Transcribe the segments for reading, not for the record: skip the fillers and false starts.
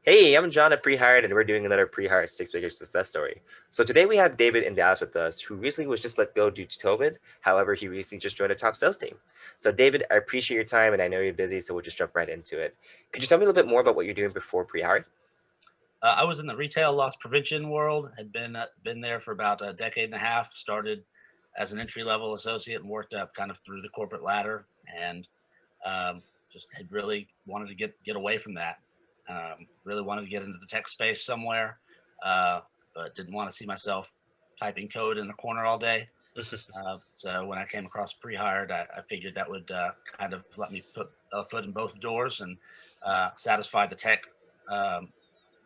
Hey, I'm John at Prehired, and we're doing another Prehired six-figure success story. So today we have David in Dallas with us, who recently was just let go due to COVID. However, he recently just joined a top sales team. So David, I appreciate your time, and I know you're busy, so we'll just jump right into it. Could you tell me a little bit more about what you're doing before Prehired? I was in the retail loss prevention world. Had been there for about a decade and a half. Started as an entry level associate and worked up kind of through the corporate ladder, and just had really wanted to get away from that. Really wanted to get into the tech space somewhere, but didn't want to see myself typing code in a corner all day. So when I came across Prehired, I figured that would kind of let me put a foot in both doors and satisfy the tech um,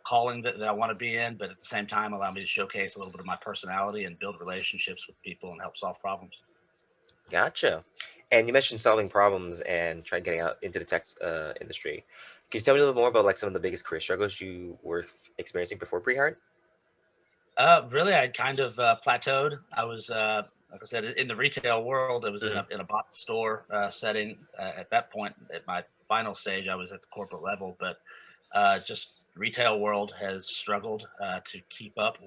calling that I want to be in, but at the same time, allow me to showcase a little bit of my personality and build relationships with people and help solve problems. Gotcha. And you mentioned solving problems and trying getting out into the tech industry. Can you tell me a little more about like some of the biggest career struggles you were experiencing before Prehired? Really, I kind of plateaued. I was, like I said, in the retail world. I was in Hmm. a box store setting. At that point, at my final stage, I was at the corporate level, but just retail world has struggled to keep up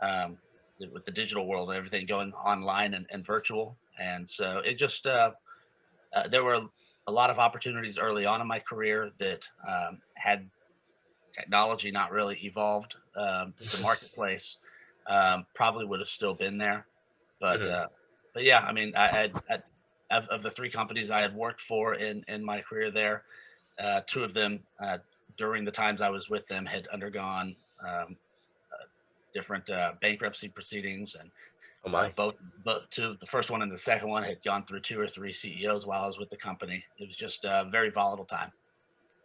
um, with the digital world, everything going online and virtual. And so it just there were a lot of opportunities early on in my career that had technology not really evolved, the marketplace probably would have still been there. But Hmm. uh, but yeah, I mean, of the three companies I had worked for in my career there, two of them during the times I was with them had undergone different bankruptcy proceedings, and Oh my. both two, the first one and the second one, had gone through two or three CEOs while I was with the company. It was just a very volatile time.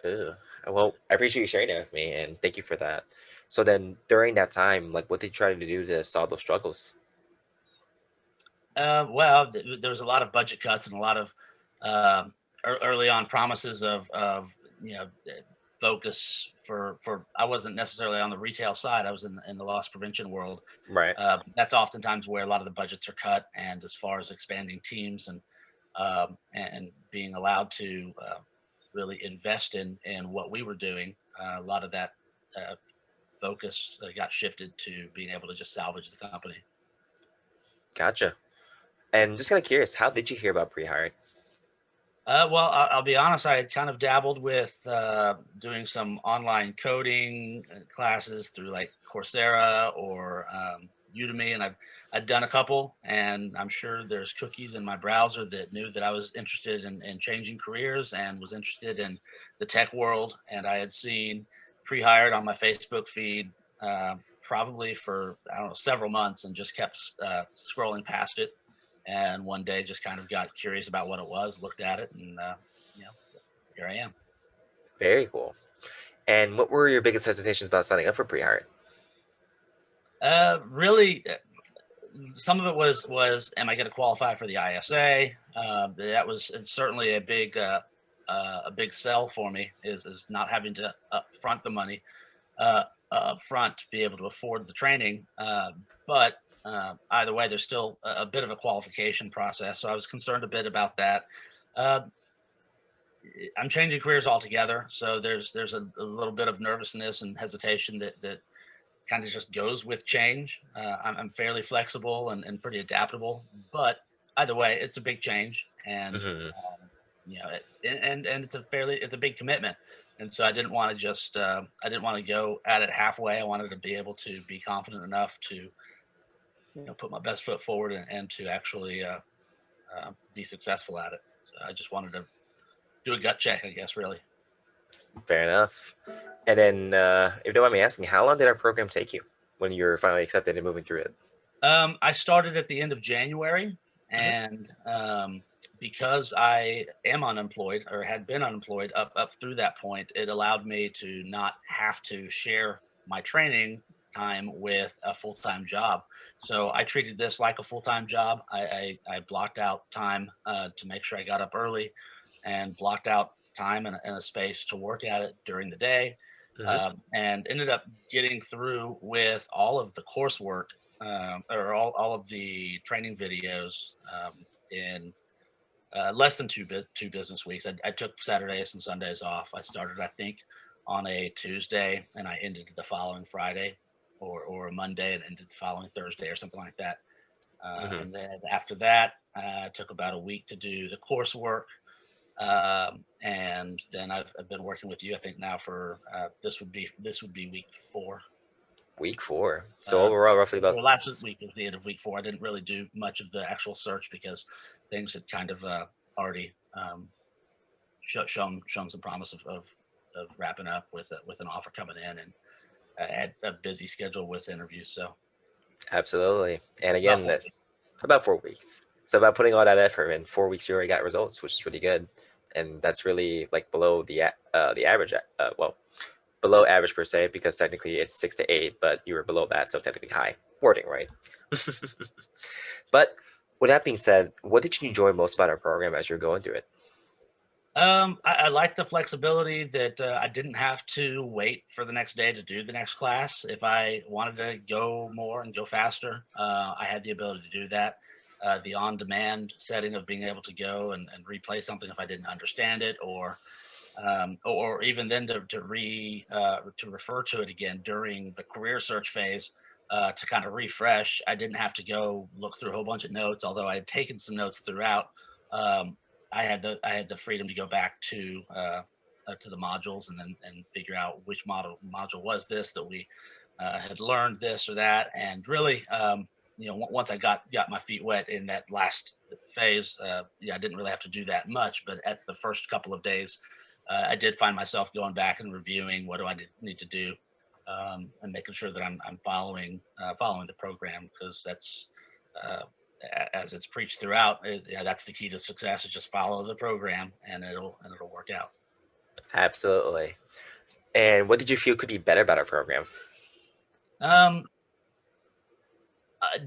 Ugh. Well, I appreciate you sharing that with me, and thank you for that. So then, during that time, like, what did you try to do to solve those struggles? There was a lot of budget cuts and a lot of um, early on promises of you know focus for. I wasn't necessarily on the retail side. I was in the loss prevention world. Right. That's oftentimes where a lot of the budgets are cut, and as far as expanding teams and being allowed to really invest in what we were doing, a lot of that uh, focus got shifted to being able to just salvage the company. Gotcha. And just kind of curious, how did you hear about pre-hired? I'll be honest. I had kind of dabbled with doing some online coding classes through like Coursera or Udemy, and I'd done a couple. And I'm sure there's cookies in my browser that knew that I was interested in changing careers and was interested in the tech world. And I had seen Prehired on my Facebook feed probably for I don't know several months, and just kept scrolling past it, and one day just kind of got curious about what it was, looked at it, and you know, here I am. Very cool. And what were your biggest hesitations about signing up for pre-hired? Really, some of it was, am I going to qualify for the ISA? That was it's certainly a big sell for me is not having to upfront the money up front to be able to afford the training. But either way, there's still a bit of a qualification process, so I was concerned a bit about that. Uh, I'm changing careers altogether, so there's a little bit of nervousness and hesitation that kind of just goes with change. I'm fairly flexible and pretty adaptable, but either way, it's a big change, and Hmm. and it's a big commitment, and so I didn't want to just I didn't want to go at it halfway. I wanted to be able to be confident enough to put my best foot forward and to actually be successful at it. So I just wanted to do a gut check, I guess, really. Fair enough. And then, if you don't mind me asking, how long did our program take you when you were finally accepted and moving through it? I started at the end of January, Hmm. and because I am unemployed or had been unemployed up through that point, it allowed me to not have to share my training time with a full time job. So I treated this like a full time job. I blocked out time to make sure I got up early, and blocked out time and a space to work at it during the day, Hmm. and ended up getting through with all of the coursework or all of the training videos in less than two business weeks. I took Saturdays and Sundays off. I started, I think, on a Tuesday, and I ended the following Friday, or a Monday and ended the following Thursday or something like that. Hmm. And then after that, it took about a week to do the coursework. And then I've been working with you, I think now for this would be week 4. Week 4. So Uh, overall, roughly about. or last week was the end of week 4. I didn't really do much of the actual search because things had kind of already shown some promise of wrapping up with an offer coming in, and I had a busy schedule with interviews. So Absolutely. And about again, 4 weeks. about 4 weeks. So about putting all that effort in 4 weeks, you already got results, which is really good. And that's really like below the average. Well, below average per se, because technically it's 6 to 8, but you were below that, so technically high. Wording, right? But with that being said, what did you enjoy most about our program as you're going through it? I like the flexibility that I didn't have to wait for the next day to do the next class. If I wanted to go more and go faster, I had the ability to do that. The on-demand setting of being able to go and replay something if I didn't understand it, or even then to refer to it again during the career search phase, to kind of refresh. I didn't have to go look through a whole bunch of notes, although I had taken some notes throughout. Um, I had the freedom to go back to the modules and figure out which module was this that we had learned this or that, and really, once I got my feet wet in that last phase, yeah, I didn't really have to do that much. But at the first couple of days, I did find myself going back and reviewing what do I need to do, and making sure that I'm following the program, because that's uh, as it's preached throughout. Yeah, that's the key to success: is just follow the program, and it'll work out. Absolutely. And what did you feel could be better about our program? Um,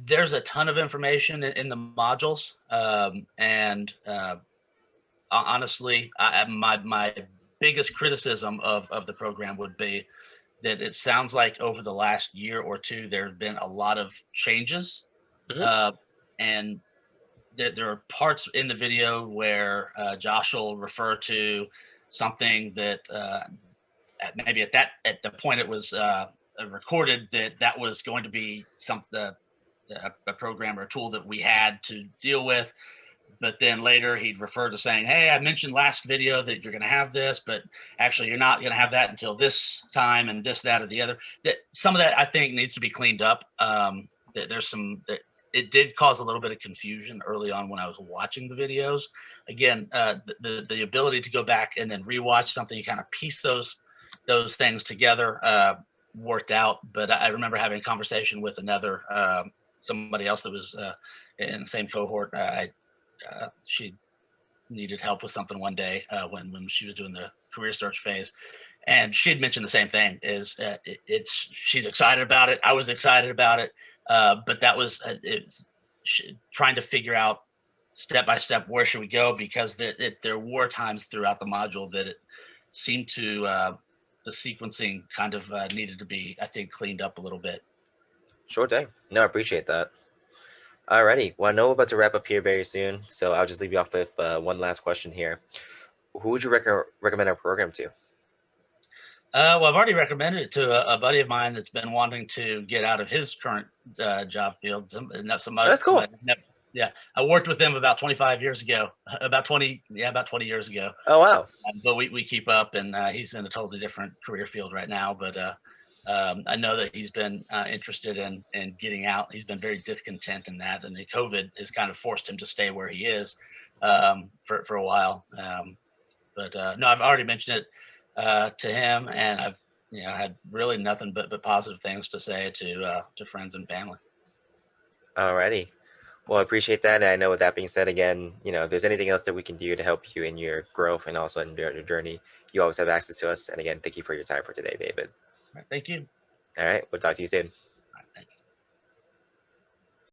there's a ton of information in the modules, and honestly, my biggest criticism of the program would be that it sounds like over the last year or two there have been a lot of changes, Hmm. uh, and there are parts in the video where Josh will refer to something that maybe at the point it was recorded, that was going to be a program or a tool that we had to deal with. But then later he'd refer to saying, "Hey, I mentioned last video that you're going to have this, but actually you're not going to have that until this time, and this, that, or the other." That some of that I think needs to be cleaned up. That there's some that it did cause a little bit of confusion early on when I was watching the videos. Again, the ability to go back and then rewatch something, you kind of piece those things together, worked out. But I remember having a conversation with another somebody else that was in the same cohort. She needed help with something one day, when she was doing the career search phase, and she had mentioned the same thing. Is it's she's excited about it. I was excited about it, but that was it's trying to figure out step by step where should we go, because there were times throughout the module that it seemed to the sequencing kind of needed to be, I think, cleaned up a little bit. Sure thing. No, I appreciate that. Alrighty. Well, I know we're about to wrap up here very soon, so I'll just leave you off with one last question here. Who would you recommend our program to? Well, I've already recommended it to a buddy of mine that's been wanting to get out of his current job field. That's cool. Yeah, I worked with him about 25 years ago, about 20 years ago. Oh, wow. But we keep up, and he's in a totally different career field right now. But I know that he's been interested in getting out. He's been very discontent in that, and the COVID has kind of forced him to stay where he is for a while. But no, I've already mentioned it to him, and I've had really nothing but positive things to say to friends and family. Alrighty. Well, I appreciate that. And I know with that being said, again, if there's anything else that we can do to help you in your growth and also in your journey, you always have access to us. And again, thank you for your time for today, David. All right, thank you. All right. We'll talk to you soon. All right, thanks.